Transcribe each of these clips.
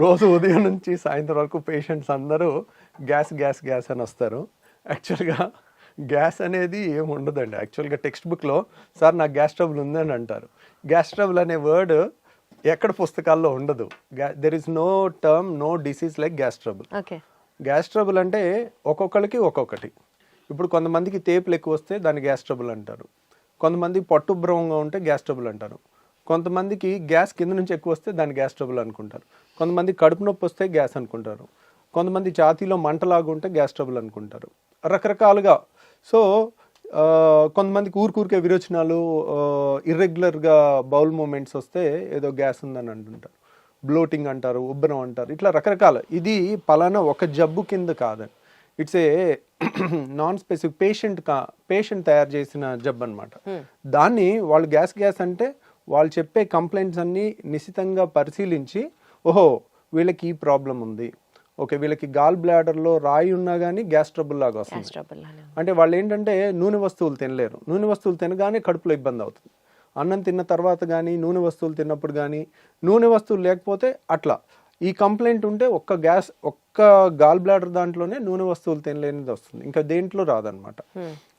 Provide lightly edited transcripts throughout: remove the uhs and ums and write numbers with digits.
రోజు ఉదయం నుంచి సాయంత్రం వరకు పేషెంట్స్ అందరూ గ్యాస్ గ్యాస్ గ్యాస్ అని వస్తారు. యాక్చువల్గా గ్యాస్ అనేది ఏమి ఉండదండి. యాక్చువల్గా టెక్స్ట్ బుక్లో సార్ నాకు గ్యాస్ ట్రబుల్ ఉందని అంటారు. గ్యాస్ ట్రబుల్ అనే వర్డ్ ఎక్కడ పుస్తకాల్లో ఉండదు. There is no term, no disease like gas trouble. Gas trouble అంటే ఒక్కొక్కరికి ఒక్కొక్కటి. ఇప్పుడు కొంతమందికి తేపులు ఎక్కువ వస్తే దాన్ని గ్యాస్ ట్రబుల్ అంటారు. కొంతమంది పట్టుభ్రమంగా ఉంటే గ్యాస్ ట్రబుల్ అంటారు. కొంతమందికి గ్యాస్ కింద నుంచి ఎక్కువ వస్తే దాన్ని గ్యాస్ ట్రబుల్ అనుకుంటారు. కొంతమంది కడుపు నొప్పి వస్తే గ్యాస్ అనుకుంటారు. కొంతమంది ఛాతీలో మంటలాగా ఉంటే గ్యాస్ ట్రబుల్ అనుకుంటారు. రకరకాలుగా. సో కొంతమందికి ఊరికే విరోచనాలు, ఇర్రెగ్యులర్గా బౌల్ మూమెంట్స్ వస్తే ఏదో గ్యాస్ ఉందని అంటుంటారు. బ్లోటింగ్ అంటారు, ఉబ్బరం అంటారు. ఇట్లా రకరకాల. ఇది పలానా ఒక జబ్బు కింద కాదండి. It's a non specific patient తయారు చేసిన జబ్బు అనమాట. దాన్ని వాళ్ళు గ్యాస్ గ్యాస్ అంటే వాళ్ళు చెప్పే కంప్లైంట్స్ అన్నీ నిశితంగా పరిశీలించి, ఓహో వీళ్ళకి ఈ ప్రాబ్లం ఉంది, ఓకే వీళ్ళకి గాల్ బ్లాడర్లో రాయి ఉన్నా కానీ గ్యాస్ ట్రబుల్ లాగా వస్తుంది. అంటే వాళ్ళు ఏంటంటే నూనె వస్తువులు తినలేరు. నూనె వస్తువులు తినగానే కడుపులో ఇబ్బంది అవుతుంది. అన్నం తిన్న తర్వాత కానీ, నూనె వస్తువులు తిన్నప్పుడు కానీ, నూనె వస్తువులు లేకపోతే అట్లా. ఈ కంప్లైంట్ ఉంటే ఒక్క గాల్ బ్లాడర్ దాంట్లోనే నూనె వస్తువులు తినలేనిది వస్తుంది, ఇంకా దేంట్లో రాదనమాట.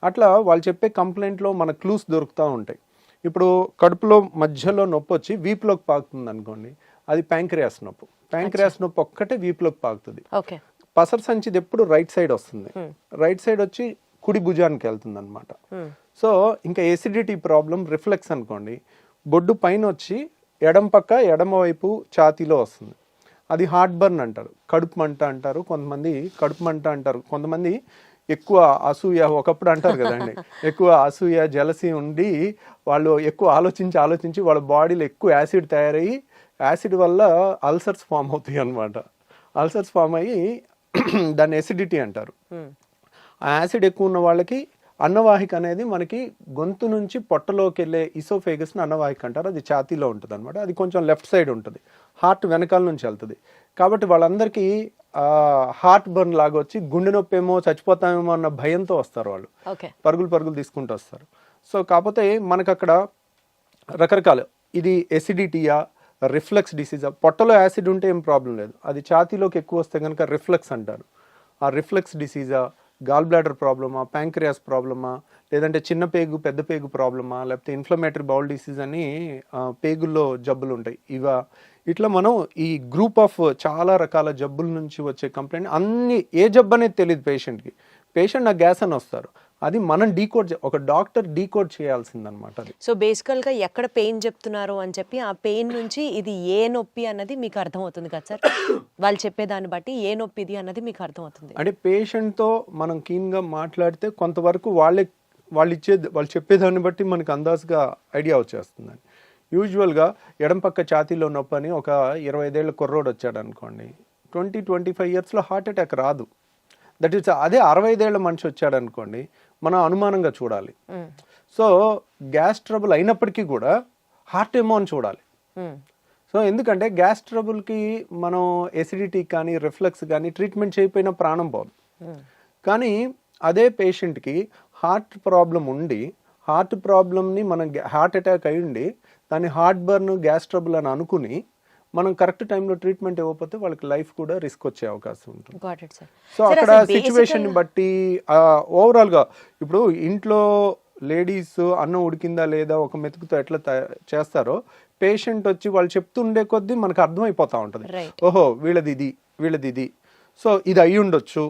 అట్లా వాళ్ళు చెప్పే కంప్లైంట్లో మన క్లూస్ దొరుకుతూ ఉంటాయి. ఇప్పుడు కడుపులో మధ్యలో నొప్పి వచ్చి వీపులోకి పాకుతుంది అనుకోండి, అది ప్యాంక్రియాస్ నొప్పి. ప్యాంక్రియాస్ నొప్పి ఒక్కటే వీపులోకి పాకుతుంది. పసర సంచిది ఎప్పుడు రైట్ సైడ్ వస్తుంది. రైట్ సైడ్ వచ్చి కుడి భుజానికి వెళ్తుంది అనమాట. సో ఇంకా ఎసిడిటీ ప్రాబ్లం, రిఫ్లెక్స్ అనుకోండి, బొడ్డు పైన వచ్చి ఎడమ వైపు ఛాతీలో వస్తుంది. అది హార్ట్ బర్న్ అంటారు, కడుపు మంట అంటారు. కొంతమంది కడుపు మంట అంటారు. కొంతమంది ఎక్కువ అసూయ, ఒకప్పుడు అంటారు కదండి, ఎక్కువ అసూయ జలసి ఉండి వాళ్ళు ఎక్కువ ఆలోచించి వాళ్ళ బాడీలో ఎక్కువ యాసిడ్ తయారయ్యి, యాసిడ్ వల్ల అల్సర్స్ ఫామ్ అవుతాయి అనమాట. అల్సర్స్ ఫామ్ అయ్యి దాన్ని ఎసిడిటీ అంటారు. ఆ యాసిడ్ ఎక్కువ ఉన్న వాళ్ళకి అన్నవాహిక అనేది మనకి గొంతు నుంచి పొట్టలోకి వెళ్ళే ఇసోఫేగస్ని అన్నవాహిక అంటారు. అది ఛాతీలో ఉంటుంది అనమాట. అది కొంచెం లెఫ్ట్ సైడ్ ఉంటుంది, హార్ట్ వెనకాల నుంచి వెళ్తుంది. కాబట్టి వాళ్ళందరికీ హార్ట్ బర్న్ లాగా వచ్చి గుండె నొప్పి ఏమో, చచ్చిపోతామేమో అన్న భయంతో వస్తారు. వాళ్ళు పరుగులు తీసుకుంటూ వస్తారు. సో కాకపోతే మనకు అక్కడ రకరకాలు, ఇది ఎసిడిటీయా, రిఫ్లెక్స్ డిసీజా. పొట్టలో యాసిడ్ ఉంటే ఏం ప్రాబ్లం లేదు, అది ఛాతీలోకి ఎక్కువ వస్తే కనుక రిఫ్లెక్స్ అంటారు. ఆ రిఫ్లెక్స్ డిసీజా, గాల్ బ్లాడర్ ప్రాబ్లమా, ప్యాంక్రియాస్ ప్రాబ్లమా, లేదంటే చిన్న పేగు పెద్ద పేగు ప్రాబ్లమా, లేకపోతే ఇన్ఫ్లమేటరీ బౌల్ డిసీజ్ అని పేగుల్లో జబ్బులు ఉంటాయి. ఇట్లా మనం ఈ గ్రూప్ ఆఫ్ చాలా రకాల జబ్బుల నుంచి వచ్చే కంప్లైంట్ అన్ని, ఏ జబ్బు అనేది తెలియదు పేషెంట్కి. పేషెంట్ నాకు గ్యాస్ అని వస్తారు, అది మనం ఒక డాక్టర్ డీకోడ్ చేయాల్సిందనమాట. అది సో బేసికల్గా ఎక్కడ పెయిన్ చెప్తున్నారు అని చెప్పి ఆ పెయిన్ నుంచి ఇది ఏ నొప్పి అన్నది మీకు అర్థమవుతుంది కదా సార్? వాళ్ళు చెప్పేదాన్ని బట్టి ఏ నొప్పి ఇది అన్నది మీకు అర్థమవుతుంది. అంటే పేషెంట్తో మనం కీన్గా మాట్లాడితే కొంతవరకు వాళ్ళు చెప్పేదాన్ని బట్టి మనకు అందాజుగా ఐడియా వచ్చేస్తుందండి. యూజువల్గా ఎడం పక్క ఛాతీలో నొప్పి అని ఒక 25 ఏళ్ల కుర్రోడు వచ్చాడు అనుకోండి, 20-25 ఇయర్స్లో హార్ట్ అటాక్ రాదు. దట్ ఈస్ అదే 65 ఏళ్ల మనిషి వచ్చాడు అనుకోండి, మనం అనుమానంగా చూడాలి. సో గ్యాస్ ట్రబుల్ అయినప్పటికీ కూడా హార్ట్ ఏమో అని చూడాలి. సో ఎందుకంటే గ్యాస్ ట్రబుల్కి మనం ఎసిడిటీ కానీ, రిఫ్లెక్స్ కానీ ట్రీట్మెంట్ చేయకపోయినా ప్రాణం పోదు. కానీ అదే పేషెంట్కి హార్ట్ ప్రాబ్లం ఉండి, హార్ట్ ప్రాబ్లమ్ని మనం హార్ట్ అటాక్ అయి ఉండి దాన్ని హార్ట్ బర్న్, గ్యాస్ ట్రబుల్ అని అనుకుని మనం కరెక్ట్ టైంలో ట్రీట్మెంట్ ఇవ్వకపోతే వాళ్ళకి లైఫ్ కూడా రిస్క్ వచ్చే అవకాశం ఉంటుంది. సో అక్కడ సిచ్యువేషన్ బట్టి ఓవరాల్గా ఇప్పుడు ఇంట్లో లేడీస్ అన్నం ఉడికిందా లేదా ఒక మెతుకుతో ఎట్లా చేస్తారో, పేషెంట్ వచ్చి వాళ్ళు చెప్తుండే కొద్దీ మనకు అర్థమైపోతా ఉంటుంది. ఓహో వీళ్ళది ఇది, సో ఇది అయ్యి ఉండొచ్చు.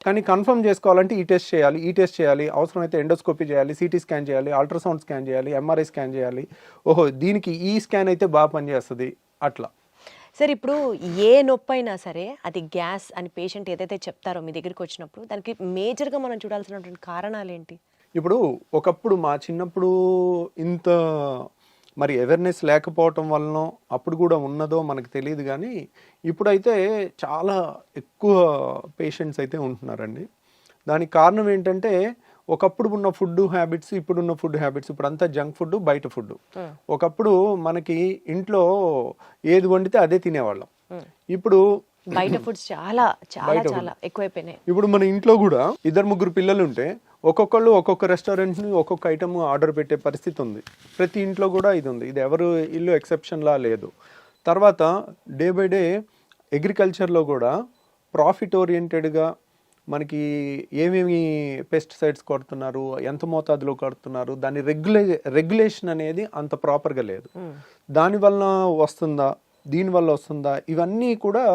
కానీ కన్ఫర్మ్ చేసుకోవాలంటే ఈ టెస్ట్ చేయాలి, అవసరమైతే ఎండోస్కోపీ చేయాలి, సిటీ స్కాన్ చేయాలి, అల్ట్రాసౌండ్ స్కాన్ చేయాలి, ఎంఆర్ఐ స్కాన్ చేయాలి. ఓహో దీనికి ఈ స్కాన్ అయితే బాగా పనిచేస్తుంది అట్లా. సార్ ఇప్పుడు ఏ నొప్పి అయినా సరే అది గ్యాస్ అని పేషెంట్ ఏదైతే చెప్తారో మీ దగ్గరికి వచ్చినప్పుడు, దానికి మేజర్గా మనం చూడాల్సినటువంటి కారణాలు ఏంటి? ఇప్పుడు ఒకప్పుడు మా చిన్నప్పుడు ఇంత మరి అవేర్నెస్ లేకపోవటం వలన అప్పుడు కూడా ఉన్నదో మనకు తెలియదు. కానీ ఇప్పుడైతే చాలా ఎక్కువ పేషెంట్స్ అయితే ఉంటున్నారండి. దానికి కారణం ఏంటంటే ఒకప్పుడు ఉన్న ఫుడ్ హ్యాబిట్స్, ఇప్పుడున్న ఫుడ్ హ్యాబిట్స్. ఇప్పుడు అంతా జంక్ ఫుడ్, బయట ఫుడ్. ఒకప్పుడు మనకి ఇంట్లో ఏది వండితే అదే తినేవాళ్ళం. ఇప్పుడు బయట ఫుడ్స్ చాలా చాలా చాలా ఎక్కువైపోయినాయి. ఇప్పుడు మన ఇంట్లో కూడా 2-3 పిల్లలు ఉంటే ఒక్కొక్కళ్ళు ఒక్కొక్క రెస్టారెంట్ని ఒక్కొక్క ఐటమ్ ఆర్డర్ పెట్టే పరిస్థితి ఉంది. ప్రతి ఇంట్లో కూడా ఇది ఉంది. ఇది ఎవరు ఇల్లు ఎక్సెప్షన్లా లేదు. తర్వాత డే బై డే అగ్రికల్చర్లో కూడా ప్రాఫిట్ ఓరియంటెడ్గా మనకి ఏమేమి పెస్టిసైడ్స్ కొడుతున్నారు, ఎంత మోతాదులో కొడుతున్నారు, దాని రెగ్యులేషన్ అనేది అంత ప్రాపర్గా లేదు. దానివల్ల వస్తుందా, దీనివల్ల వస్తుందా, ఇవన్నీ కూడా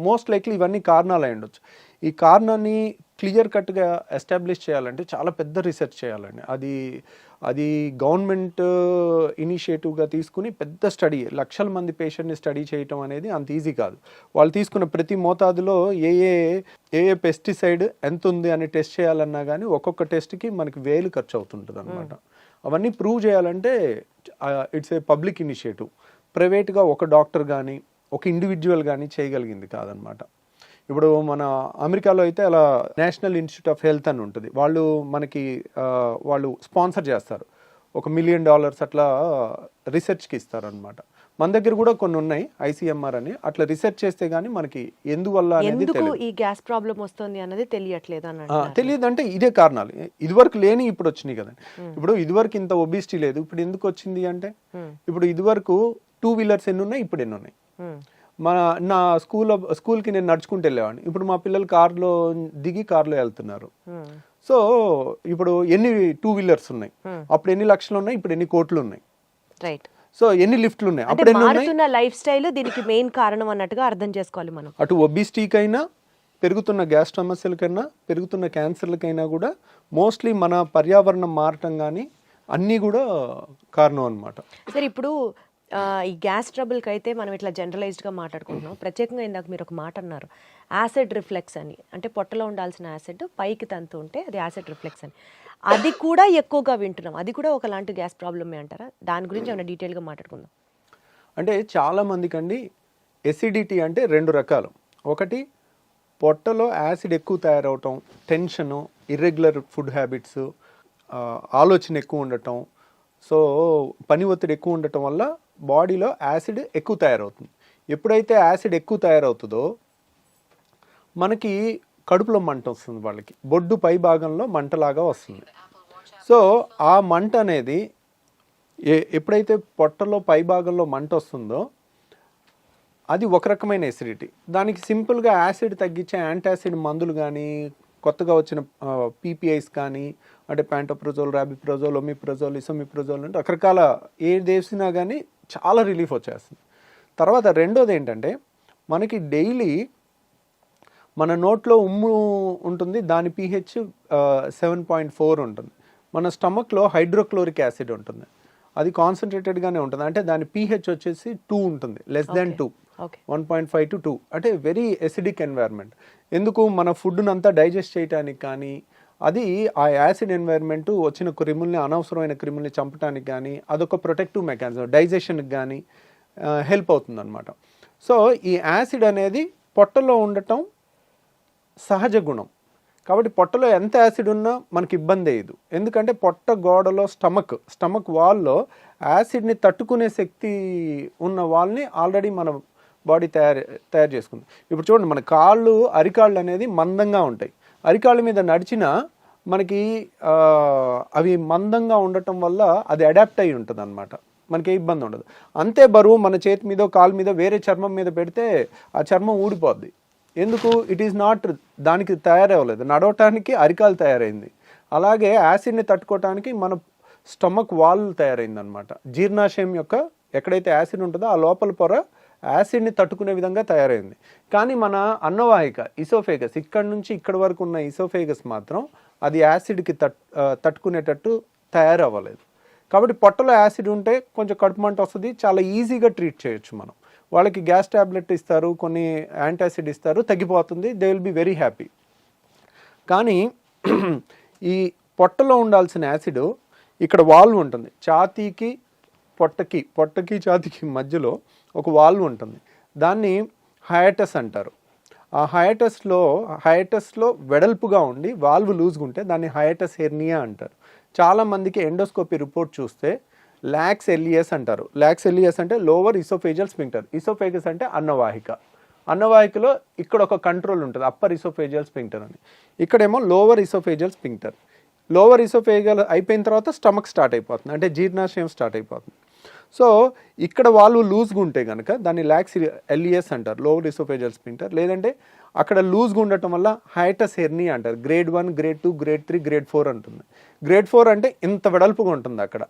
మోస్ట్ లైక్లీ ఇవన్నీ కారణాలు అయి ఉండొచ్చు. ఈ కారణాన్ని క్లియర్ కట్గా ఎస్టాబ్లిష్ చేయాలంటే చాలా పెద్ద రీసెర్చ్ చేయాలండి. అది గవర్నమెంట్ ఇనిషియేటివ్గా తీసుకుని పెద్ద స్టడీ, లక్షల మంది పేషెంట్ని స్టడీ చేయటం అనేది అంత ఈజీ కాదు. వాళ్ళు తీసుకున్న ప్రతి మోతాదులో ఏ ఏ పెస్టిసైడ్ ఎంత ఉంది అని టెస్ట్ చేయాలన్నా కానీ ఒక్కొక్క టెస్ట్కి మనకి వేలు ఖర్చు అవుతుంటుంది అనమాట. అవన్నీ ప్రూవ్ చేయాలంటే ఇట్స్ ఏ పబ్లిక్ ఇనిషియేటివ్. ప్రైవేట్గా ఒక డాక్టర్ కానీ ఒక ఇండివిజువల్ కానీ చేయగలిగింది కాదనమాట. ఇప్పుడు మన అమెరికాలో అయితే అలా నేషనల్ ఇన్స్టిట్యూట్ ఆఫ్ హెల్త్ అని ఉంటుంది. వాళ్ళు స్పాన్సర్ చేస్తారు, $1 million అట్లా రీసెర్చ్కి ఇస్తారనమాట. మన దగ్గర కూడా కొన్ని ఉన్నాయి, ఐసీఎంఆర్ అని. అట్లా రీసెర్చ్ చేస్తే గానీ మనకి ఎందువల్ల అనేది ఈ గ్యాస్ ప్రాబ్లం వస్తుంది అన్నది తెలియట్లేదు అన్నట్టు. తెలియదు అంటే ఇదే కారణాలు. ఇదివరకు లేని ఇప్పుడు వచ్చినాయి కదండి. ఇప్పుడు ఇదివరకు ఇంత ఒబిసిటీ లేదు, ఇప్పుడు ఎందుకు వచ్చింది అంటే, ఇప్పుడు ఇదివరకు 2 వీలర్స్ ఎన్ని ఉన్నాయి, ఇప్పుడు ఎన్ని ఉన్నాయి. నా స్కూల్కి నేను నడుచుకుంటూ వెళ్ళేవాడిని, ఇప్పుడు మా పిల్లలు కార్లో దిగి కార్లో వెళ్తున్నారు. సో ఇప్పుడు ఎన్ని 2 వీలర్స్ ఉన్నాయి, అప్పుడు ఎన్ని లక్షలు ఉన్నాయి, ఇప్పుడు ఎన్ని కోట్లు ఉన్నాయి. రైట్. సో ఎన్ని లిఫ్ట్లు ఉన్నాయి, అప్పుడు మారుతున్న లైఫ్ స్టైల్ దీనికి మెయిన్ కారణం అన్నట్టుగా అర్థం చేసుకోవాలి మనం. అటు ఒబిసిటీకైనా, పెరుగుతున్న గ్యాస్ సమస్యలకైనా, పెరుగుతున్న క్యాన్సర్లకైనా కూడా మోస్ట్లీ మన పర్యావరణం మారటం కానీ అన్నీ కూడా కారణం అనమాట. సరే, ఇప్పుడు ఈ గ్యాస్ ట్రబుల్కి అయితే మనం ఇట్లా జనరలైజ్డ్గా మాట్లాడుకుంటున్నాం. ప్రత్యేకంగా ఇందాక మీరు ఒక మాట అన్నారు, యాసిడ్ రిఫ్లెక్స్ అని. అంటే పొట్టలో ఉండాల్సిన యాసిడ్ పైకి తంతు ఉంటే అది యాసిడ్ రిఫ్లెక్స్ అని. అది కూడా ఎక్కువగా వింటున్నాం. అది కూడా ఒకలాంటి గ్యాస్ ప్రాబ్లమే అంటారా? దాని గురించి ఏమైనా డీటెయిల్గా మాట్లాడుకుందాం. అంటే చాలా మందికి అండి ఎసిడిటీ అంటే 2 రకాలు. ఒకటి పొట్టలో యాసిడ్ ఎక్కువ తయారవటం, టెన్షను, ఇర్రెగ్యులర్ ఫుడ్ హ్యాబిట్స్, ఆలోచన ఎక్కువ ఉండటం, సో పని ఒత్తిడి ఎక్కువ ఉండటం వల్ల బాడీలో యాసిడ్ ఎక్కువ తయారవుతుంది. ఎప్పుడైతే యాసిడ్ ఎక్కువ తయారవుతుందో మనకి కడుపులో మంట వస్తుంది, వాళ్ళకి బొడ్డు పై భాగంలో మంటలాగా వస్తుంది. సో ఆ మంట అనేది ఎప్పుడైతే పొట్టలో పై భాగంలో మంట వస్తుందో అది ఒక రకమైన ఎసిడిటీ. దానికి సింపుల్గా యాసిడ్ తగ్గించే యాంటాసిడ్ మందులు కానీ, కొత్తగా వచ్చిన పీపీఐస్ కానీ, అంటే ప్యాంటోప్రజోల్, రాబిప్రజోల్, ఒమిప్రజోల్, ఇసోమిప్రజోల్ అంటే రకరకాల ఏది వేసినా కానీ చాలా రిలీఫ్ వచ్చేస్తుంది. తర్వాత రెండోది ఏంటంటే, మనకి డైలీ మన నోట్లో ఉమ్ము ఉంటుంది, దాని pH 7.4 ఉంటుంది. మన స్టమక్లో హైడ్రోక్లోరిక్ యాసిడ్ ఉంటుంది, అది కాన్సన్ట్రేటెడ్గానే ఉంటుంది. అంటే దాని pH వచ్చేసి 2 ఉంటుంది, లెస్ దాన్ 2, 1.5 to 2. అంటే వెరీ ఎసిడిక్ ఎన్వైర్న్మెంట్. ఎందుకు, మన ఫుడ్ను అంతా డైజెస్ట్ చేయడానికి కానీ, అది ఆ యాసిడ్ ఎన్వైర్న్మెంట్ వచ్చిన క్రిముల్ని, అనవసరమైన క్రిముల్ని చంపడానికి కానీ అదొక ప్రొటెక్టివ్ మెకానిజం, డైజెషన్కి కానీ హెల్ప్ అవుతుంది అనమాట. సో ఈ యాసిడ్ అనేది పొట్టలో ఉండటం సహజ గుణం. కాబట్టి పొట్టలో ఎంత యాసిడ్ ఉన్నా మనకి ఇబ్బంది అయ్యదు. ఎందుకంటే పొట్ట గోడలో స్టమక్ వాల్లో యాసిడ్ని తట్టుకునే శక్తి ఉన్న వాళ్ళని ఆల్రెడీ మన బాడీ తయారు చేసుకుంది. ఇప్పుడు చూడండి, మన అరికాళ్ళు అనేది మందంగా ఉంటాయి. అరికాళ్ళ మీద నడిచినా మనకి అవి మందంగా ఉండటం వల్ల అది అడాప్ట్ అయి ఉంటుంది అనమాట, మనకి ఏ ఇబ్బంది ఉండదు. అంతే బరువు మన చేతి మీద, కాలు మీద, వేరే చర్మం మీద పెడితే ఆ చర్మం ఊడిపోద్ది. ఎందుకు, ఇట్ ఈస్ నాట్, దానికి తయారవ్వలేదు, నడవటానికి అరికాలు తయారైంది. అలాగే యాసిడ్ని తట్టుకోవటానికి మన స్టమక్ వాల్ తయారైంది అనమాట. జీర్ణాశయం యొక్క ఎక్కడైతే యాసిడ్ ఉంటుందో ఆ లోపల పొర యాసిడ్ని తట్టుకునే విధంగా తయారైంది. కానీ మన అన్నవాహిక, ఇసోఫేగస్, ఇక్కడ నుంచి ఇక్కడ వరకు ఉన్న ఇసోఫేగస్ మాత్రం అది యాసిడ్కి తట్టుకునేటట్టు తయారవ్వలేదు. కాబట్టి పొట్టలో యాసిడ్ ఉంటే కొంచెం కడుపు మంట వస్తుంది, చాలా ఈజీగా ట్రీట్ చేయొచ్చు మనం. వాళ్ళకి గ్యాస్ ట్యాబ్లెట్ ఇస్తారు, కొన్ని యాంటాసిడ్ ఇస్తారు, తగ్గిపోతుంది, they will be very happy. కానీ ఈ పొట్టలో ఉండాల్సిన యాసిడ్ ఇక్కడ వాల్వ్ ఉంటుంది, ఛాతీకి పొట్టకి ఛాతీకి మధ్యలో ఒక వాల్వ్ ఉంటుంది, దాన్ని హయాటస్ అంటారు. ఆ హయాటస్లో వెడల్పుగా ఉండి వాల్వ్ లూజ్గా ఉంటే దాన్ని హయాటస్ హెర్నియా అంటారు. చాలామందికి ఎండోస్కోపీ రిపోర్ట్ చూస్తే లాక్స్ ఎలియస్ అంటారు. లాక్స్ ఎలియస్ అంటే లోవర్ ఇసోఫేజియల్ స్ఫింక్టర్. ఇసోఫేగస్ అంటే అన్నవాహికలో ఇక్కడ ఒక కంట్రోల్ ఉంటుంది, అప్పర్ ఇసోఫేజియల్ స్ఫింక్టర్ అని. ఇక్కడేమో lower oesophageal sphincter. Lower oesophageal అయిపోయిన తర్వాత స్టమక్ స్టార్ట్ అయిపోతుంది, అంటే జీర్ణాశయం స్టార్ట్ అయిపోతుంది. సో ఇక్కడ వాళ్ళు లూజ్గా ఉంటే కనుక దాన్ని లాక్స్ ఎల్ఈఎస్ అంటారు, లోవర్ ఇసోఫేజియల్ స్ఫింక్టర్. లేదంటే అక్కడ లూజ్గా ఉండటం వల్ల హైటస్ హెర్నియా అంటారు. గ్రేడ్ 1, గ్రేడ్ 2, గ్రేడ్ 3, గ్రేడ్ 4 ఉంటుంది. గ్రేడ్ 4 అంటే ఇంత వెడల్పుగా ఉంటుంది అక్కడ.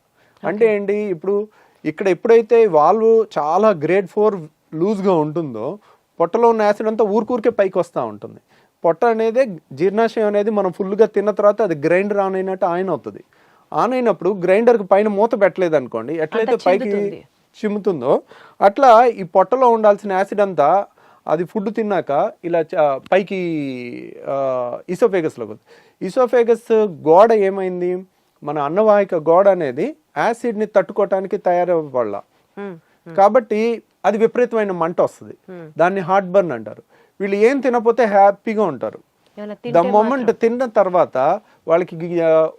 అంటే ఏంటి, ఇప్పుడు ఇక్కడ ఎప్పుడైతే వాల్వ్ చాలా గ్రేడ్ 4 లూజ్గా ఉంటుందో పొట్టలో ఉన్న యాసిడ్ అంతా ఊరికే పైకి వస్తూ ఉంటుంది. పొట్ట అనేది జీర్ణాశయం అనేది మనం ఫుల్గా తిన్న తర్వాత అది గ్రైండర్ ఆన్ అయినట్టు ఆన్ అవుతుంది. ఆన్ అయినప్పుడు గ్రైండర్కి పైన మూత పెట్టలేదు అనుకోండి, ఎట్లయితే పైకి చిమ్ముతుందో అట్లా ఈ పొట్టలో ఉండాల్సిన యాసిడ్ అంతా అది ఫుడ్ తిన్నాక ఇలా పైకి ఇసోఫేగస్లోకి వస్తుంది. ఇసోఫేగస్ గోడ ఏమైంది, మన అన్నవాహిక గోడ అనేది యాసిడ్ని తట్టుకోవటానికి తయారవ్వాల. కాబట్టి అది విపరీతమైన మంట వస్తుంది. దాన్ని హార్ట్ బర్న్ అంటారు. వీళ్ళు ఏం తినకపోతే హ్యాపీగా ఉంటారు. ద మొమెంట్ తిన్న తర్వాత వాళ్ళకి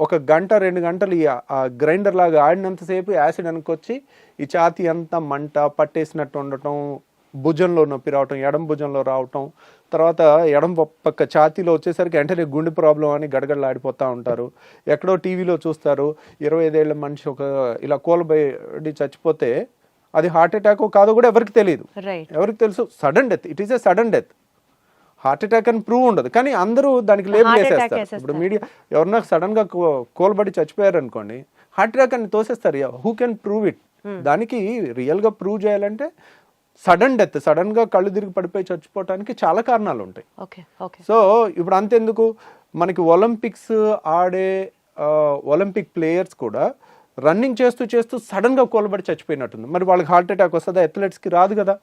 ఒక గంట 2 గంటలు ఆ గ్రైండర్ లాగా ఆడినంతసేపు యాసిడ్ అనుకొచ్చి ఈ ఛాతీ అంతా మంట పట్టేసినట్టు ఉండటం, భుజంలో నొప్పి రావటం, ఎడం భుజంలో రావటం, తర్వాత ఎడం పక్క ఛాతీలో వచ్చేసరికి వెంటనే గుండె ప్రాబ్లం అని గడగడలాడిపోతూ ఉంటారు. ఎక్కడో టీవీలో చూస్తారు 25 ఏళ్ల మనిషి ఒక ఇలా కూలబడి చచ్చిపోతే అది హార్ట్ అటాక్ కాదో కూడా ఎవరికి తెలియదు. ఎవరికి తెలుసు, sudden death. It is a sudden death. Heart attack అని ప్రూవ్ ఉండదు, కానీ అందరూ దానికి లేబుల్ వేసేస్తారు. ఇప్పుడు మీడియా ఎవరన్నా సడన్ గా కోల్బడి చచ్చిపోయారు అనుకోండి, హార్ట్ అటాక్ అని తోసేస్తారు. Who can prove it? దానికి రియల్ గా ప్రూవ్ చేయాలంటే సడన్ డెత్, సడన్ గా కళ్ళు తిరిగి పడిపోయి చచ్చిపోవటానికి చాలా కారణాలు ఉంటాయి. సో ఇప్పుడు అంతెందుకు, మనకి ఒలింపిక్స్ ఆడే ఒలింపిక్ ప్లేయర్స్ కూడా రన్నింగ్ చేస్తూ చేస్తూ సడన్ గా కోల్బడి చచ్చిపోయినట్టుంది. మరి వాళ్ళకి హార్ట్ అటాక్ వస్తుందా? అథ్లెట్స్కి రాదు కదా.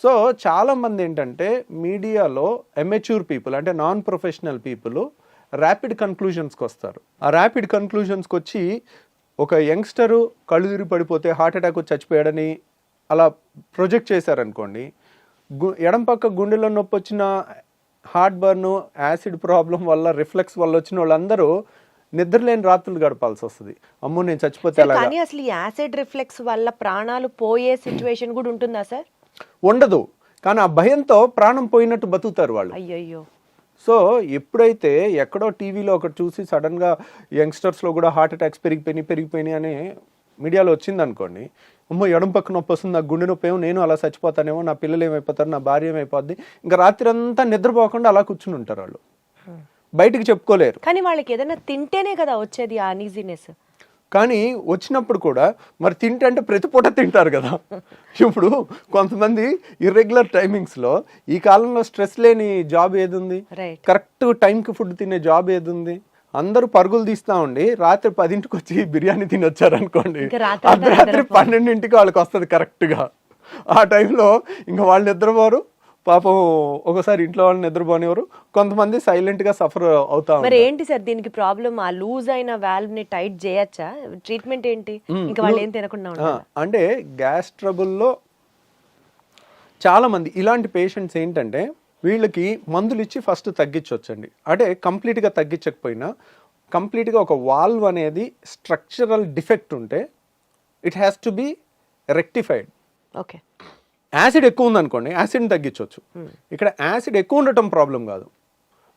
సో చాలా మంది ఏంటంటే మీడియాలో ఎమెచ్యూర్ పీపుల్ అంటే నాన్ ప్రొఫెషనల్ పీపుల్ ర్యాపిడ్ కన్క్లూజన్స్కి వస్తారు. ఆ ర్యాపిడ్ కన్క్లూజన్స్కి వచ్చి ఒక యంగ్స్టరు కళ్ళు తిరిగి పడిపోతే హార్ట్ అటాక్ వచ్చి చచ్చిపోయాడని అలా ప్రొజెక్ట్ చేశారనుకోండి, ఎడం పక్క గుండెలో నొప్పి వచ్చిన హార్ట్ బర్న్, యాసిడ్ ప్రాబ్లం వల్ల, రిఫ్లెక్స్ వల్ల వచ్చిన వాళ్ళందరూ నిద్రలేని రాత్రులు గడపాల్సి వస్తుంది. అమ్మో నేను చచ్చిపోతే. కానీ అసలు యాసిడ్ రిఫ్లెక్స్ వల్ల ప్రాణాలు పోయే సిచ్యువేషన్ కూడా ఉంటుందా సార్? ఉండదు, కానీ ఆ భయంతో ప్రాణం పోయినట్టు బతుకుతారు వాళ్ళు. అయ్యయ్యో. సో ఎప్పుడైతే ఎక్కడో టీవీలో ఒకటి చూసి సడన్గా యంగ్స్టర్స్లో కూడా హార్ట్ అటాక్స్ పెరిగిపోయినాయి అని మీడియాలో వచ్చింది అనుకోండి, అమ్మో ఎడం పక్క నొప్పి వస్తుంది, నాకు గుండె నొప్పి ఏమో, నేను అలా చచ్చిపోతానేమో, నా పిల్లలు ఏమైపోతారు, నా భార్య ఏమైపోద్ది, ఇంకా రాత్రి అంతా నిద్రపోకుండా అలా కూర్చుని ఉంటారు వాళ్ళు. బయటికి చెప్పుకోలేరు. కానీ వాళ్ళకి ఏదైనా తింటేనే కదా వచ్చేది ఆ అనీజీనెస్. కానీ వచ్చినప్పుడు కూడా మరి తింటే అంటే ప్రతి పూట తింటారు కదా. ఇప్పుడు కొంతమంది ఇర్రెగ్యులర్ టైమింగ్స్లో, ఈ కాలంలో స్ట్రెస్ లేని జాబ్ ఏది ఉంది, కరెక్ట్ టైంకి ఫుడ్ తినే జాబ్ ఏది ఉంది? అందరూ పరుగులు తీస్తా ఉండి రాత్రి 10ంటికి వచ్చి బిర్యానీ తినొచ్చారు అనుకోండి, అర్ధరాత్రి 12ంటికి వాళ్ళకి వస్తుంది కరెక్ట్గా. ఆ టైంలో ఇంకా వాళ్ళు నిద్రపోరు పాపం, ఒకసారి ఇంట్లో వాళ్ళు నిద్రపోనివారు, కొంతమంది సైలెంట్ గా సఫర్ అవుతా ఉంటారు. మరి ఏంటి సార్ దీనికి ప్రాబ్లం? ఆ లూజ్ అయిన వాల్వ్ ని టైట్ చేయొచ్చా? ట్రీట్మెంట్ ఏంటి? ఇంకా వాళ్ళు ఏం తినకుండా ఉంటారు అంటే గ్యాస్ ట్రబుల్లో చాలా మంది ఇలాంటి పేషెంట్స్ ఏంటంటే వీళ్ళకి మందులు ఇచ్చి ఫస్ట్ తగ్గించవచ్చండి. అంటే కంప్లీట్గా తగ్గించకపోయినా కంప్లీట్గా ఒక వాల్వ్ అనేది స్ట్రక్చరల్ డిఫెక్ట్ ఉంటే it has to be rectified. Okay. Acid ఎక్కువ ఉందనుకోండి, యాసిడ్ని తగ్గించవచ్చు. ఇక్కడ యాసిడ్ ఎక్కువ ఉండటం ప్రాబ్లం కాదు,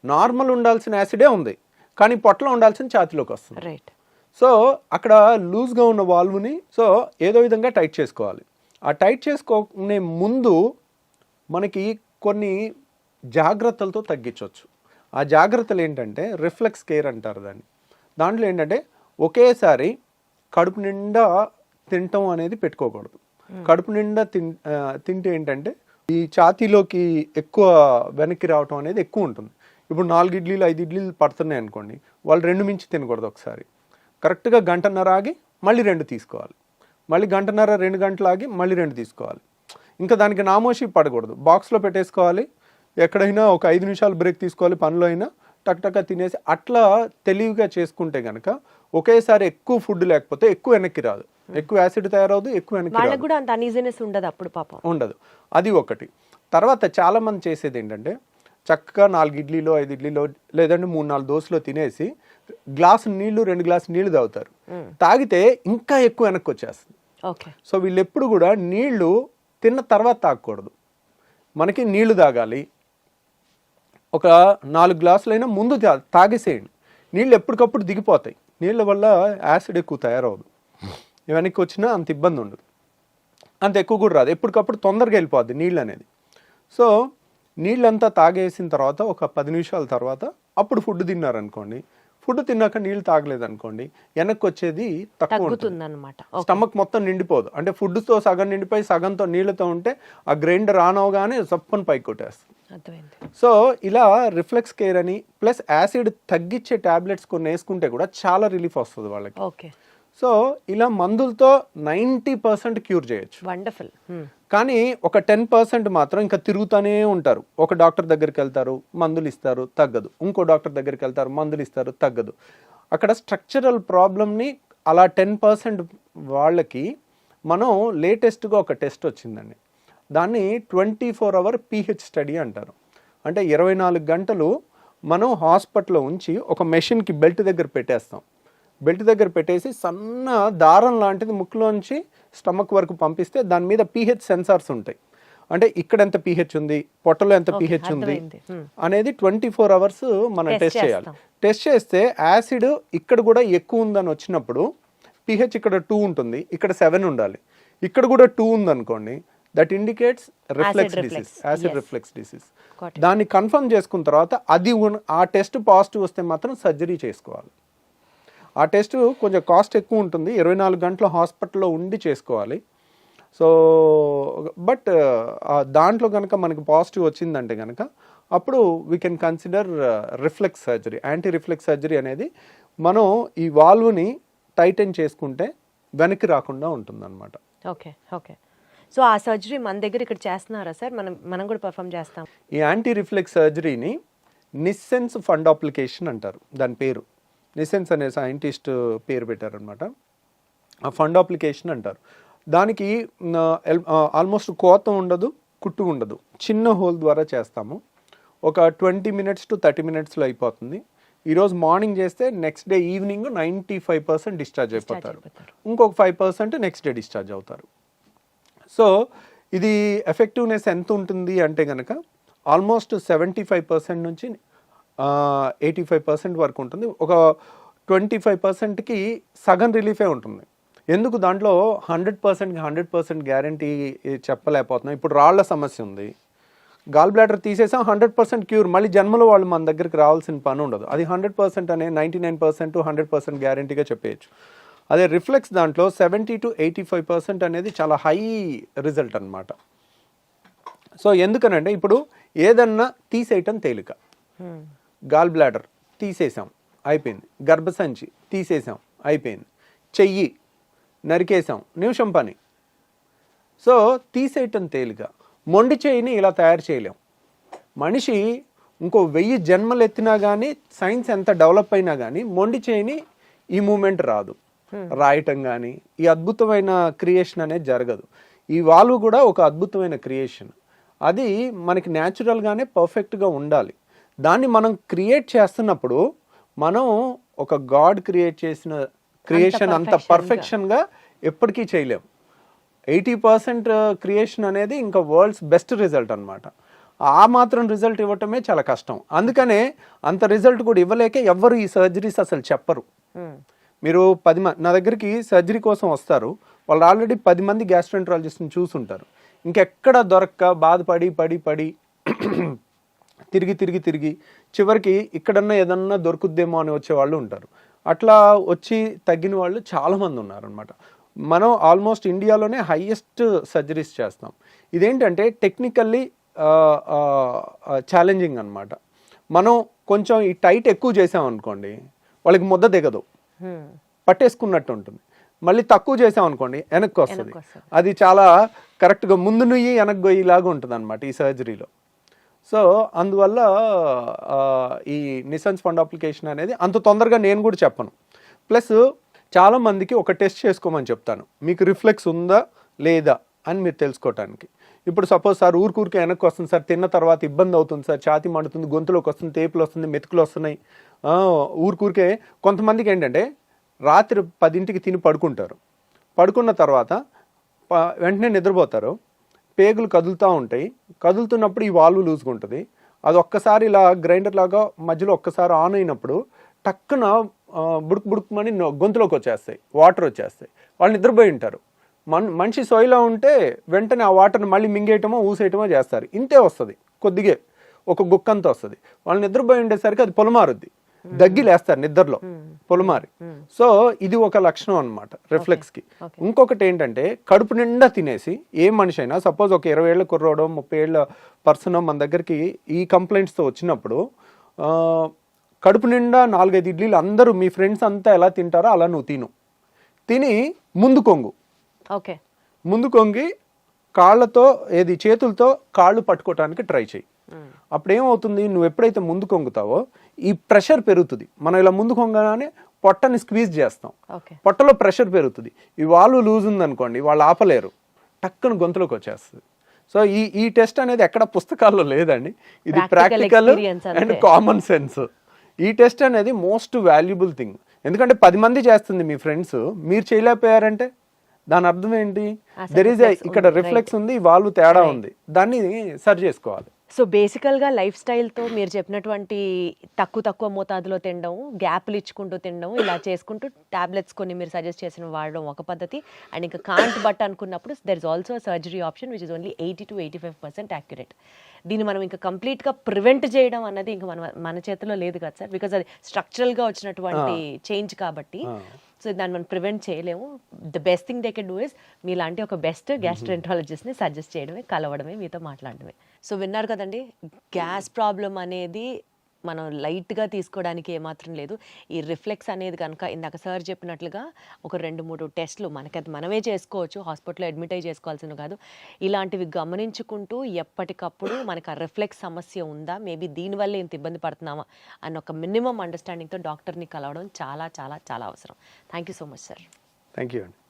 నార్మల్ ఉండాల్సిన యాసిడే ఉంది, కానీ పొట్టలో ఉండాల్సిన ఛాతీలోకి వస్తుంది. రైట్. సో అక్కడ లూజ్గా ఉన్న వాల్వ్ని సో ఏదో విధంగా టైట్ చేసుకోవాలి. ఆ టైట్ చేసుకునే ముందు మనకి కొన్ని జాగ్రత్తలతో తగ్గించవచ్చు. ఆ జాగ్రత్తలు ఏంటంటే రిఫ్లెక్స్ కేర్ అంటారు దాన్ని. దాంట్లో ఏంటంటే ఒకేసారి కడుపు నిండా తినటం అనేది పెట్టుకోకూడదు. కడుపు నిండా తింటే ఏంటంటే ఈ ఛాతీలోకి ఎక్కువ వెనక్కి రావటం అనేది ఎక్కువ ఉంటుంది. ఇప్పుడు 4 ఇడ్లీలు 5 ఇడ్లీలు పడుతున్నాయి అనుకోండి, వాళ్ళు 2 మించి తినకూడదు. ఒకసారి కరెక్ట్గా గంటన్నర ఆగి మళ్ళీ 2 తీసుకోవాలి, మళ్ళీ గంటన్నర 2 గంటలు ఆగి మళ్ళీ 2 తీసుకోవాలి. ఇంకా దానికి నామోషి పడకూడదు, బాక్స్లో పెట్టేసుకోవాలి. ఎక్కడైనా ఒక 5 నిమిషాలు బ్రేక్ తీసుకోవాలి, పనిలో అయినా టక్ తినేసి అట్లా తెలివిగా చేసుకుంటే కనుక ఒకేసారి ఎక్కువ ఫుడ్ లేకపోతే ఎక్కువ వెనక్కి రాదు, ఎక్కువ యాసిడ్ తయారవదు, ఎక్కువ వెనక్కి రాదు, కూడా అంత అన్ఈజీనెస్ ఉండదు, అప్పుడు పాపం ఉండదు. అది ఒకటి. తర్వాత చాలా మంది చేసేది ఏంటంటే చక్కగా 4 ఇడ్లీలో 5 ఇడ్లీలో లేదంటే 3-4 దోశలో తినేసి గ్లాసు నీళ్లు 2 గ్లాసు నీళ్లు తాగుతారు. తాగితే ఇంకా ఎక్కువ వెనక్కి వచ్చేస్తుంది. సో వీళ్ళు ఎప్పుడు కూడా నీళ్లు తిన్న తర్వాత తాగకూడదు. మనకి నీళ్లు తాగాలి, ఒక 4 గ్లాసులైనా ముందు తాగేసేయండి. నీళ్ళు ఎప్పటికప్పుడు దిగిపోతాయి, నీళ్ళ వల్ల యాసిడ్ ఎక్కువ తయారవదు. వెనక్కి వచ్చినా అంత ఇబ్బంది ఉండదు, అంత ఎక్కువ కూడా రాదు, ఎప్పటికప్పుడు తొందరగా వెళ్ళిపోద్ది నీళ్ళు అనేది. సో నీళ్ళంతా తాగేసిన తర్వాత ఒక 10 నిమిషాల తర్వాత అప్పుడు ఫుడ్ తిన్నారనుకోండి, ఫుడ్ తిన్నాక నీళ్ళు తాగలేదనుకోండి, వెనక్కి వచ్చేది తక్కువ ఉంటుంది, తగ్గుతుందన్నమాట. స్టమక్ మొత్తం నిండిపోదు. అంటే ఫుడ్తో సగం నిండిపోయి సగంతో నీళ్ళతో ఉంటే ఆ గ్రైండర్ ఆన్ అవగానే సప్పని పైకి కొట్టేస్తుంది. అర్థమైంది. సో ఇలా రిఫ్లెక్స్ కేర్ అని ప్లస్ యాసిడ్ తగ్గించే టాబ్లెట్స్ కొన్ని వేసుకుంటే కూడా చాలా రిలీఫ్ వస్తుంది వాళ్ళకి. ఓకే. సో ఇలా మందులతో 90% క్యూర్ చేయొచ్చు. వండర్ఫుల్. కానీ ఒక 10% మాత్రం ఇంకా తిరుగుతూనే ఉంటారు. ఒక డాక్టర్ దగ్గరికి వెళ్తారు, మందులు ఇస్తారు, తగ్గదు. ఇంకో డాక్టర్ దగ్గరికి వెళ్తారు, మందులు ఇస్తారు, తగ్గదు. అక్కడ స్ట్రక్చరల్ ప్రాబ్లమ్ని అలా 10% వాళ్ళకి మనం లేటెస్ట్గా ఒక టెస్ట్ వచ్చిందండి. దాన్ని 24 hour pH స్టడీ అంటారు. అంటే 24 గంటలు మనం హాస్పిటల్లో ఉంచి ఒక మెషిన్కి బెల్ట్ దగ్గర పెట్టేస్తాం. బెల్ట్ దగ్గర పెట్టేసి సన్న దారం లాంటిది ముక్కులోంచి స్టమక్ వరకు పంపిస్తే దాని మీద pH సెన్సార్స్ ఉంటాయి. అంటే ఇక్కడ ఎంత pH ఉంది, పొట్టలో ఎంత pH ఉంది అనేది 24 hours మనం టెస్ట్ చేయాలి. టెస్ట్ చేస్తే యాసిడ్ ఇక్కడ కూడా ఎక్కువ ఉందని వచ్చినప్పుడు pH ఇక్కడ 2 ఉంటుంది, ఇక్కడ 7 ఉండాలి. ఇక్కడ కూడా 2 ఉందనుకోండి, that indicates reflex disease, acid reflex disease. దాన్ని కన్ఫర్మ్ చేసుకున్న తర్వాత అది ఆ టెస్ట్ పాజిటివ్ వస్తే మాత్రం సర్జరీ చేసుకోవాలి. ఆ టెస్ట్ కొంచెం కాస్ట్ ఎక్కువ ఉంటుంది, 24 గంటలు హాస్పిటల్లో ఉండి చేసుకోవాలి. సో బట్ దాంట్లో కనుక మనకి పాజిటివ్ వచ్చిందంటే కనుక అప్పుడు we can consider reflex surgery. Anti reflex surgery అనేది మనం ఈ వాల్వ్ని టైటన్ చేసుకుంటే వెనక్కి రాకుండా ఉంటుందన్నమాట. ఓకే. ఓకే. సో ఆ సర్జరీ మన దగ్గర ఇక్కడ చేస్తున్నారా సార్? మనం కూడా పర్ఫామ్ చేస్తాం. ఈ యాంటీ రిఫ్లెక్స్ సర్జరీని నిస్సెన్స్ ఫండ్ అప్లికేషన్ అంటారు. దాని పేరు నిసెన్స్ అనే సైంటిస్ట్ పేరు పెట్టారనమాట. ఆ ఫండ్ అప్లికేషన్ అంటారు. దానికి ఆల్మోస్ట్ కోత ఉండదు, కుట్టు ఉండదు, చిన్న హోల్ ద్వారా చేస్తాము. ఒక 20 minutes to 30 minutesలో అయిపోతుంది. ఈరోజు మార్నింగ్ చేస్తే నెక్స్ట్ డే ఈవినింగ్ 95% డిశ్చార్జ్ అయిపోతారు. ఇంకొక 5% నెక్స్ట్ డే డిశ్చార్జ్ అవుతారు. సో ఇది ఎఫెక్టివ్నెస్ ఎంత ఉంటుంది అంటే కనుక ఆల్మోస్ట్ 75% నుంచి 85% వరకు ఉంటుంది. ఒక 25%కి సగం రిలీఫే ఉంటుంది. ఎందుకు దాంట్లో 100%కి 100% గ్యారంటీ చెప్పలేకపోతున్నాం. ఇప్పుడు రాళ్ల సమస్య ఉంది, గాల్ బ్లాడర్ తీసేసాం, 100% క్యూర్, మళ్ళీ జన్మలో వాళ్ళు మన దగ్గరికి రావాల్సిన పని ఉండదు. అది 100% అనే 99% 100% గ్యారంటీగా చెప్పేయచ్చు. అదే రిఫ్లెక్స్ దాంట్లో 70 to 85% అనేది చాలా హై రిజల్ట్ అనమాట. సో ఎందుకనంటే ఇప్పుడు ఏదన్నా తీసేయటం తేలిక. గాల్ బ్లాడర్ తీసేసాం, అయిపోయింది. గర్భసంచి తీసేసాం, అయిపోయింది. చెయ్యి నరికేసాం, నిమిషం పని. సో తీసేయటం తేలిక. మొండి చెయ్యిని ఇలా తయారు చేయలేం. మనిషి ఇంకో 1000 జన్మలు ఎత్తినా కానీ, సైన్స్ ఎంత డెవలప్ అయినా కానీ మొండి చెయ్యిని ఈ మూమెంట్ రాదు. రాయటం కానీ ఈ అద్భుతమైన క్రియేషన్ అనేది జరగదు. ఈ వాల్వ్ కూడా ఒక అద్భుతమైన క్రియేషన్. అది మనకి న్యాచురల్గానే పర్ఫెక్ట్గా ఉండాలి. దాన్ని మనం క్రియేట్ చేస్తున్నప్పుడు మనం ఒక గాడ్ క్రియేట్ చేసిన క్రియేషన్ అంత పర్ఫెక్షన్గా ఎప్పటికీ చేయలేం. 80% క్రియేషన్ అనేది ఇంకా వరల్డ్స్ బెస్ట్ రిజల్ట్ అనమాట. ఆ మాత్రం రిజల్ట్ ఇవ్వటమే చాలా కష్టం. అందుకనే అంత రిజల్ట్ కూడా ఇవ్వలేక ఎవ్వరు ఈ సర్జరీస్ అసలు చెప్పరు. మీరు 10 మంది నా దగ్గరికి సర్జరీ కోసం వస్తారు, వాళ్ళు ఆల్రెడీ 10 మంది గ్యాస్ట్రోఎంట్రాలజిస్ట్ని చూసుంటారు. ఇంకెక్కడ దొరక్క బాధపడి పడి పడి తిరిగి చివరికి ఇక్కడన్నా ఏదన్నా దొరుకుద్దేమో అని వచ్చేవాళ్ళు ఉంటారు. అట్లా వచ్చి తగ్గిన వాళ్ళు చాలామంది ఉన్నారనమాట. మనం ఆల్మోస్ట్ ఇండియాలోనే హైయెస్ట్ సర్జరీస్ చేస్తాం. ఇదేంటంటే టెక్నికల్లీ ఛాలెంజింగ్ అనమాట. మనం కొంచెం ఈ టైట్ ఎక్కువ చేసామనుకోండి, వాళ్ళకి ముద్ద దిగదు, పట్టేసుకున్నట్టు ఉంటుంది. మళ్ళీ తక్కువ చేసామనుకోండి వెనక్కి వస్తుంది. అది చాలా కరెక్ట్గా ముందు నుయ్యి వెనక్కి గొయ్యిలాగా ఉంటుంది అనమాట ఈ సర్జరీలో. సో అందువల్ల ఈ నిసెన్స్ ఫండ్ అప్లికేషన్ అనేది అంత తొందరగా నేను కూడా చెప్పను. ప్లస్ చాలామందికి ఒక టెస్ట్ చేసుకోమని చెప్తాను, మీకు రిఫ్లెక్స్ ఉందా లేదా అని మీరు తెలుసుకోవటానికి. ఇప్పుడు సపోజ్ సార్ ఊరికే వెనక్కి వస్తుంది సార్, తిన్న తర్వాత ఇబ్బంది అవుతుంది సార్, ఛాతీ మండుతుంది, గొంతులోకి వస్తుంది, తేపులు వస్తున్నాయి, మెతుకులు వస్తున్నాయి. ఊరికే కొంతమందికి ఏంటంటే రాత్రి 10ంటికి తిని పడుకుంటారు, పడుకున్న తర్వాత వెంటనే నిద్రపోతారు, పేగులు కదులుతూ ఉంటాయి, కదులుతున్నప్పుడు ఈ వాల్వ్ లూజ్గా ఉంటుంది. అది ఒక్కసారి ఇలా గ్రైండర్ లాగా మధ్యలో ఒక్కసారి ఆన్ అయినప్పుడు టక్కున బుడుకుమని గొంతులోకి వచ్చేస్తాయి, వాటర్ వచ్చేస్తాయి. వాళ్ళు నిద్రపోయి ఉంటారు. మనిషి సోయిలో ఉంటే వెంటనే ఆ వాటర్ని మళ్ళీ మింగేయటమో ఊసేయటమో చేస్తారు. ఇంతే వస్తుంది, కొద్దిగే ఒక గుక్కంతా వస్తుంది. వాళ్ళు నిద్రపోయి ఉండేసరికి అది పొలమారుద్ది, దగ్గిలేస్తారు నిద్రలో పొలమారి. సో ఇది ఒక లక్షణం అనమాట రిఫ్లెక్స్కి. ఇంకొకటి ఏంటంటే కడుపు నిండా తినేసి ఏ మనిషి అయినా, సపోజ్ ఒక 20 ఏళ్ళ కుర్రోడో 30 ఏళ్ళ పర్సన్ మన దగ్గరికి ఈ కంప్లైంట్స్తో వచ్చినప్పుడు, కడుపు నిండా 4-5 ఇడ్లీలు అందరూ మీ ఫ్రెండ్స్ అంతా ఎలా తింటారో అలా నువ్వు తిని ముందు కొంగు, ఓకే, ముందు కొంగి కాళ్ళతో చేతులతో కాళ్ళు పట్టుకోవటానికి ట్రై చేయి. అప్పుడు ఏమవుతుంది, నువ్వు ఎప్పుడైతే ముందు కొంగుతావో ఈ ప్రెషర్ పెరుగుతుంది. మనం ఇలా ముందు కొంగగానే పొట్టని స్క్వీజ్ చేస్తాం, పొట్టలో ప్రెషర్ పెరుగుతుంది. ఈ వాల్వ్ లూజ్ ఉందనుకోండి, వాళ్ళు ఆపలేరు, టక్కున గొంతులోకి వచ్చేస్తుంది. సో ఈ టెస్ట్ అనేది ఎక్కడ పుస్తకాల్లో లేదండి, ఇది ప్రాక్టికల్ అండ్ కామన్ సెన్స్. ఈ టెస్ట్ అనేది మోస్ట్ వాల్యుబుల్ థింగ్. ఎందుకంటే 10 మంది చేస్తుంది మీ ఫ్రెండ్స్, మీరు చేయలేకపోయారంటే దాని అర్థం ఏంటి? దెర్ ఈజ్ ఇక్కడ రిఫ్లెక్స్ ఉంది, వాళ్ళు తేడా ఉంది, దాన్ని సరి చేసుకోవాలి. సో బేసికల్గా లైఫ్ స్టైల్తో మీరు చెప్పినటువంటి తక్కువ మోతాదులో తినడం, గ్యాప్లు ఇచ్చుకుంటూ తినడం, ఇలా చేసుకుంటూ టాబ్లెట్స్ కొన్ని మీరు సజెస్ట్ చేసిన వాడడం ఒక పద్ధతి. అండ్ ఇంకా కాంట్ బట్ అనుకున్నప్పుడు there is also surgery option which is only 80 to 85% accurate. దీన్ని మనం ఇంకా కంప్లీట్గా ప్రివెంట్ చేయడం అన్నది ఇంకా మన చేతిలో లేదు కదా సార్, బికాజ్ అది స్ట్రక్చరల్గా వచ్చినటువంటి చేంజ్ కాబట్టి. సో దాన్ని మనం ప్రివెంట్ చేయలేము. The best thing they can do is మీలాంటి ఒక బెస్ట్ గ్యాస్ట్రోఎంట్రాలజిస్ట్ని సజెస్ట్ చేయడమే, కలవడమే, మీతో మాట్లాడడమే. సో విన్నారు కదండి, గ్యాస్ ప్రాబ్లం అనేది మనం లైట్గా తీసుకోవడానికి ఏమాత్రం లేదు. ఈ రిఫ్లెక్స్ అనేది కనుక ఇందాక సార్ చెప్పినట్లుగా ఒక 2-3 టెస్టులు మనమే చేసుకోవచ్చు, హాస్పిటల్లో అడ్మిట్ అయ్యి చేసుకోవాల్సింది కాదు. ఇలాంటివి గమనించుకుంటూ ఎప్పటికప్పుడు మనకు ఆ రిఫ్లెక్స్ సమస్య ఉందా, మేబీ దీనివల్ల ఇంత ఇబ్బంది పడుతున్నామా అన్న ఒక మినిమం అండర్స్టాండింగ్తో డాక్టర్ని కలవడం చాలా చాలా చాలా అవసరం. Thank you so much sir. Thank you అండి.